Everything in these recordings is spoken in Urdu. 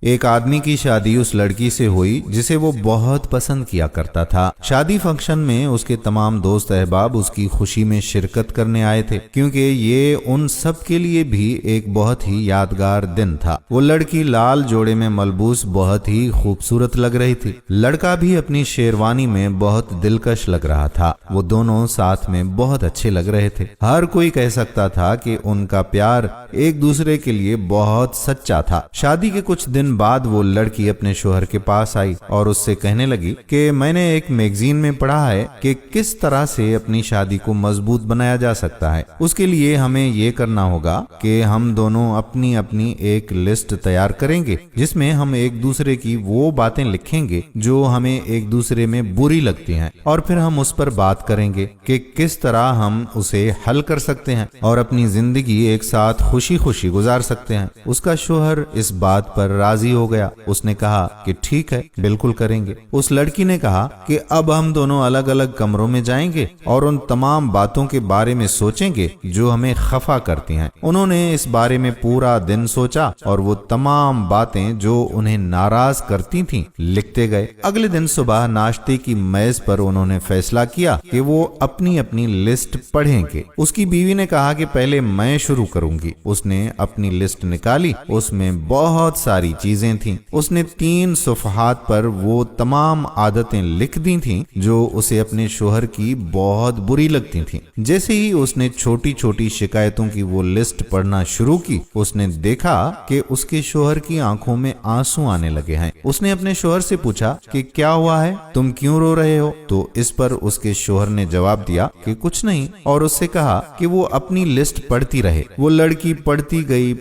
ایک آدمی کی شادی اس لڑکی سے ہوئی جسے وہ بہت پسند کیا کرتا تھا۔ شادی فنکشن میں اس کے تمام دوست احباب اس کی خوشی میں شرکت کرنے آئے تھے، کیونکہ یہ ان سب کے لیے بھی ایک بہت ہی یادگار دن تھا۔ وہ لڑکی لال جوڑے میں ملبوس بہت ہی خوبصورت لگ رہی تھی، لڑکا بھی اپنی شیروانی میں بہت دلکش لگ رہا تھا۔ وہ دونوں ساتھ میں بہت اچھے لگ رہے تھے۔ ہر کوئی کہہ سکتا تھا کہ ان کا پیار ایک دوسرے کے لیے بہت سچا تھا۔ شادی کے کچھ دن بعد وہ لڑکی اپنے شوہر کے پاس آئی اور اس سے کہنے لگی کہ میں نے ایک میگزین میں پڑھا ہے کہ کس طرح سے اپنی شادی کو مضبوط بنایا جا سکتا ہے۔ اس کے لیے ہمیں یہ کرنا ہوگا کہ ہم دونوں اپنی اپنی ایک لسٹ تیار کریں گے جس میں ہم ایک دوسرے کی وہ باتیں لکھیں گے جو ہمیں ایک دوسرے میں بری لگتی ہیں، اور پھر ہم اس پر بات کریں گے کہ کس طرح ہم اسے حل کر سکتے ہیں اور اپنی زندگی ایک ساتھ خوشی خوشی گزار سکتے ہیں۔ اس کا شوہر اس بات پر راضی ہو گیا۔ اس نے کہا کہ ٹھیک ہے، بالکل کریں گے۔ اس لڑکی نے کہا کہ اب ہم دونوں الگ الگ کمروں میں جائیں گے اور ان تمام باتوں کے بارے میں سوچیں گے جو ہمیں خفا کرتی ہیں۔ انہوں نے اس بارے میں پورا دن سوچا اور وہ تمام باتیں جو انہیں ناراض کرتی تھیں لکھتے گئے۔ اگلے دن صبح ناشتے کی میز پر انہوں نے فیصلہ کیا کہ وہ اپنی اپنی لسٹ پڑھیں گے۔ اس کی بیوی نے کہا کہ پہلے میں شروع کروں گی۔ اس نے اپنی لسٹ نکالی، اس میں بہت ساری چیزیں تھیں۔ اس نے 3 صفحات پر وہ تمام عادتیں لکھ دی تھیں جو اسے اپنے شوہر کی بہت بری لگتی تھیں۔ جیسے ہی اس نے چھوٹی چھوٹی شکایتوں کی وہ لسٹ پڑھنا شروع کی، اس نے دیکھا کہ اس کے شوہر کی آنکھوں میں آنسو آنے لگے ہیں۔ اس نے اپنے شوہر سے پوچھا کہ کیا ہوا ہے، تم کیوں رو رہے ہو؟ تو اس پر اس کے شوہر نے جواب دیا کہ کچھ نہیں، اور اس سے کہا کہ وہ اپنی لسٹ پڑھتی رہے۔ وہ لڑکی پڑھتی گئی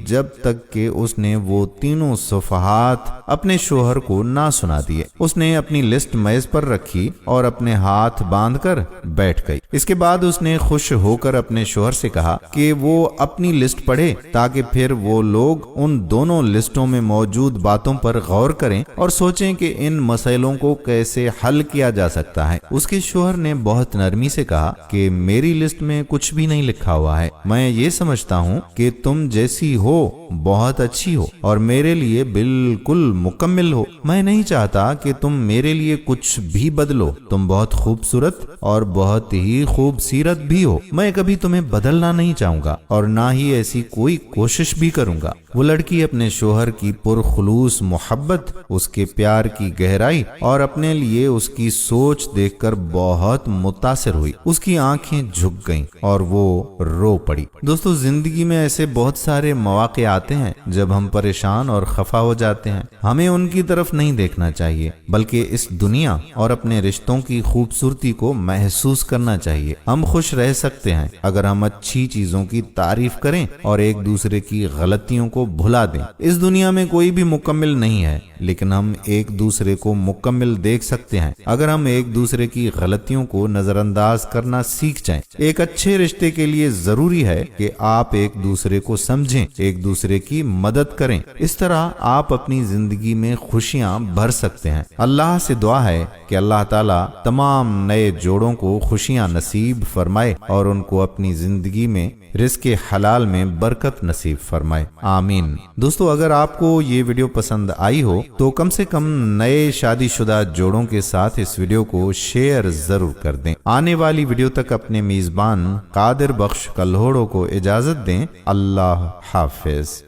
جب تک کہ اس نے وہ 3 صفحات اپنے شوہر کو نہ سنا دیے۔ اس نے اپنی لسٹ میز پر رکھی اور اپنے ہاتھ باندھ کر بیٹھ گئی۔ اس کے بعد اس نے خوش ہو کر اپنے شوہر سے کہا کہ وہ اپنی لسٹ پڑھے تاکہ پھر وہ لوگ ان دونوں لسٹوں میں موجود باتوں پر غور کریں اور سوچیں کہ ان مسائلوں کو کیسے حل کیا جا سکتا ہے۔ اس کے شوہر نے بہت نرمی سے کہا کہ میری لسٹ میں کچھ بھی نہیں لکھا ہوا ہے۔ میں یہ سمجھتا ہوں کہ تم جیسی ہو بہت اچھی ہو اور میرے لیے بالکل مکمل ہو۔ میں نہیں چاہتا کہ تم میرے لیے کچھ بھی بدلو۔ تم بہت خوبصورت اور بہت ہی خوبصیرت بھی ہو۔ میں کبھی تمہیں بدلنا نہیں چاہوں گا اور نہ ہی ایسی کوئی کوشش بھی کروں گا۔ وہ لڑکی اپنے شوہر کی پرخلوص محبت، اس کے پیار کی گہرائی اور اپنے لیے اس کی سوچ دیکھ کر بہت متاثر ہوئی۔ اس کی آنکھیں جھک گئیں اور وہ رو پڑی۔ دوستو، زندگی میں ایسے بہت سارے مواقع آتے ہیں جب ہم پریشان اور خفا ہو جاتے ہیں۔ ہمیں ان کی طرف نہیں دیکھنا چاہیے بلکہ اس دنیا اور اپنے رشتوں کی خوبصورتی کو محسوس کرنا چاہیے۔ ہم خوش رہ سکتے ہیں اگر ہم اچھی چیزوں کی تعریف کریں اور ایک دوسرے کی غلطیوں کو بھلا دیں۔ اس دنیا میں کوئی بھی مکمل نہیں ہے، لیکن ہم ایک دوسرے کو مکمل دیکھ سکتے ہیں اگر ہم ایک دوسرے کی غلطیوں کو نظر انداز کرنا سیکھ جائیں۔ ایک اچھے رشتے کے لیے ضروری ہے کہ آپ ایک دوسرے کو سمجھیں، ایک دوسرے کی مدد کریں۔ اس طرح آپ اپنی زندگی میں خوشیاں بھر سکتے ہیں۔ اللہ سے دعا ہے کہ اللہ تعالیٰ تمام نئے جوڑوں کو خوشیاں نصیب فرمائے اور ان کو اپنی زندگی میں رزق حلال میں برکت نصیب فرمائے، آمین۔ دوستو، اگر آپ کو یہ ویڈیو پسند آئی ہو تو کم سے کم نئے شادی شدہ جوڑوں کے ساتھ اس ویڈیو کو شیئر ضرور کر دیں۔ آنے والی ویڈیو تک اپنے میزبان قادر بخش کلہوڑوں کو اجازت دیں۔ اللہ حافظ۔